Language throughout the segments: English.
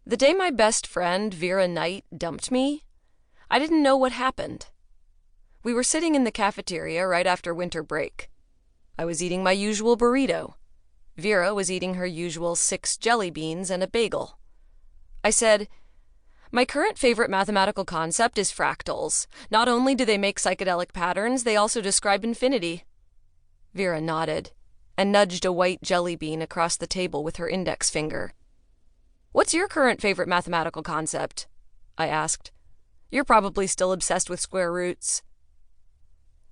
The day my best friend, Vera Knight, dumped me, I didn't know what happened. We were sitting in the cafeteria right after winter break. I was eating my usual burrito. Vera was eating her usual 6 jelly beans and a bagel. I said, "My current favorite mathematical concept is fractals. Not only do they make psychedelic patterns, they also describe infinity." Vera nodded and nudged a white jelly bean across the table with her index finger. "What's your current favorite mathematical concept?" I asked. "You're probably still obsessed with square roots."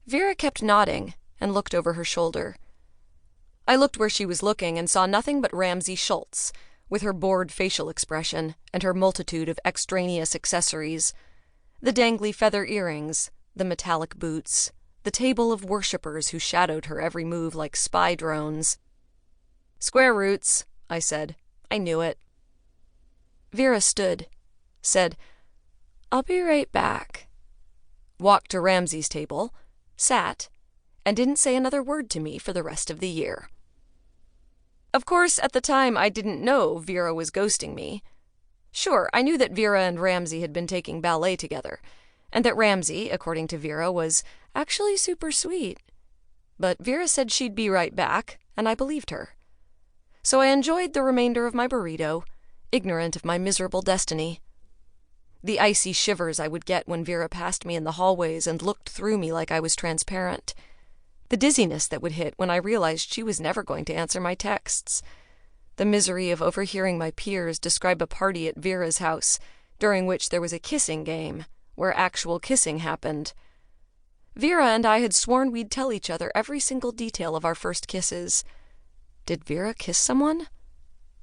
Vera kept nodding and looked over her shoulder. I looked where she was looking and saw nothing but Ramsay Schultz, with her bored facial expression and her multitude of extraneous accessories. The dangly feather earrings, the metallic boots, the table of worshippers who shadowed her every move like spy drones. "Square roots," I said. I knew it. Vera stood, said, "I'll be right back," walked to Ramsay's table, sat, and didn't say another word to me for the rest of the year. Of course, at the time I didn't know Vera was ghosting me. Sure, I knew that Vera and Ramsay had been taking ballet together, and that Ramsay, according to Vera, was actually super sweet. But Vera said she'd be right back, and I believed her. So I enjoyed the remainder of my burrito, ignorant of my miserable destiny. The icy shivers I would get when Vera passed me in the hallways and looked through me like I was transparent. The dizziness that would hit when I realized she was never going to answer my texts. The misery of overhearing my peers describe a party at Vera's house, during which there was a kissing game, where actual kissing happened. Vera and I had sworn we'd tell each other every single detail of our first kisses. Did Vera kiss someone?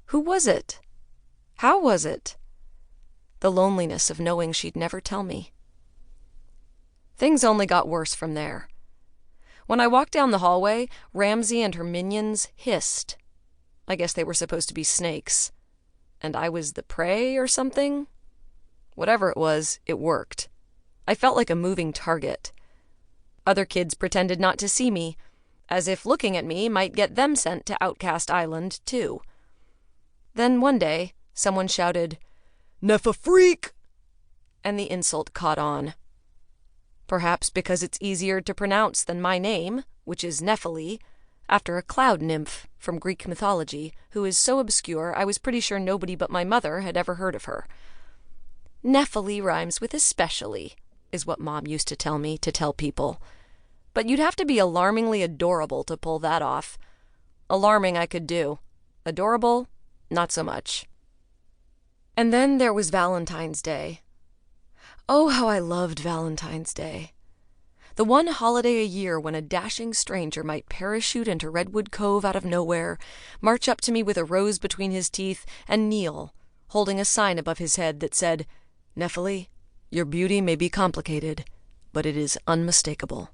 Who was it? How was it? The loneliness of knowing she'd never tell me. Things only got worse from there. When I walked down the hallway, Ramsay and her minions hissed. I guess they were supposed to be snakes. And I was the prey or something? Whatever it was, it worked. I felt like a moving target. Other kids pretended not to see me, as if looking at me might get them sent to Outcast Island, too. Then one day, someone shouted, "Nepha freak!" and the insult caught on. Perhaps because it's easier to pronounce than my name, which is Nephele, after a cloud nymph from Greek mythology, who is so obscure I was pretty sure nobody but my mother had ever heard of her. Nephele rhymes with especially, is what Mom used to tell me to tell people. But you'd have to be alarmingly adorable to pull that off. Alarming I could do. Adorable, not so much. And then there was Valentine's Day. Oh, how I loved Valentine's Day. The one holiday a year when a dashing stranger might parachute into Redwood Cove out of nowhere, march up to me with a rose between his teeth, and kneel, holding a sign above his head that said, "Nephele, your beauty may be complicated, but it is unmistakable,"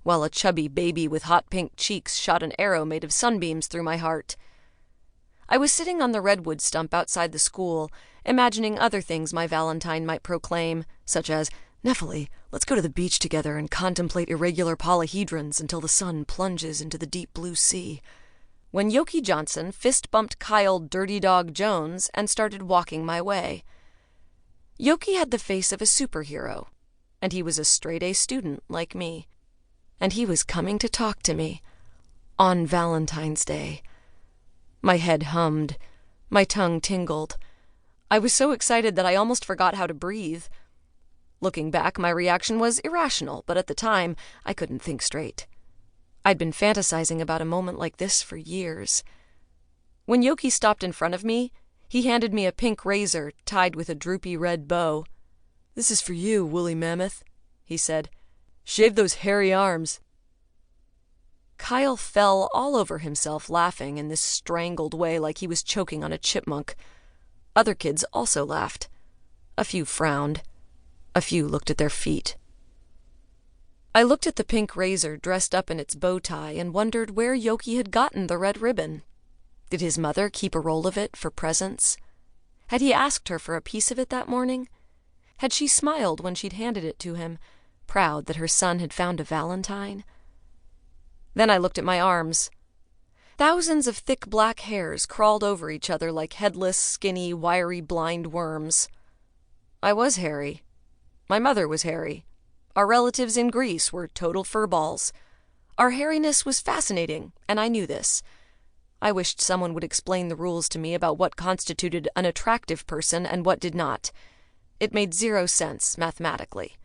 while a chubby baby with hot pink cheeks shot an arrow made of sunbeams through my heart. I was sitting on the redwood stump outside the school, imagining other things my Valentine might proclaim, such as, "Nephele, let's go to the beach together and contemplate irregular polyhedrons until the sun plunges into the deep blue sea," when Yoki Johnson fist-bumped Kyle Dirty Dog Jones and started walking my way. Yoki had the face of a superhero, and he was a straight-A student like me. And he was coming to talk to me. On Valentine's Day. My head hummed. My tongue tingled. I was so excited that I almost forgot how to breathe. Looking back, my reaction was irrational, but at the time, I couldn't think straight. I'd been fantasizing about a moment like this for years. When Yoki stopped in front of me, he handed me a pink razor tied with a droopy red bow. "This is for you, woolly mammoth," he said. "Shave those hairy arms." Kyle fell all over himself laughing in this strangled way like he was choking on a chipmunk. Other kids also laughed. A few frowned. A few looked at their feet. I looked at the pink razor dressed up in its bow tie and wondered where Yoki had gotten the red ribbon. Did his mother keep a roll of it for presents? Had he asked her for a piece of it that morning? Had she smiled when she'd handed it to him, proud that her son had found a Valentine? Then I looked at my arms. Thousands of thick black hairs crawled over each other like headless, skinny, wiry, blind worms. I was hairy. My mother was hairy. Our relatives in Greece were total furballs. Our hairiness was fascinating, and I knew this. I wished someone would explain the rules to me about what constituted an attractive person and what did not. It made zero sense mathematically.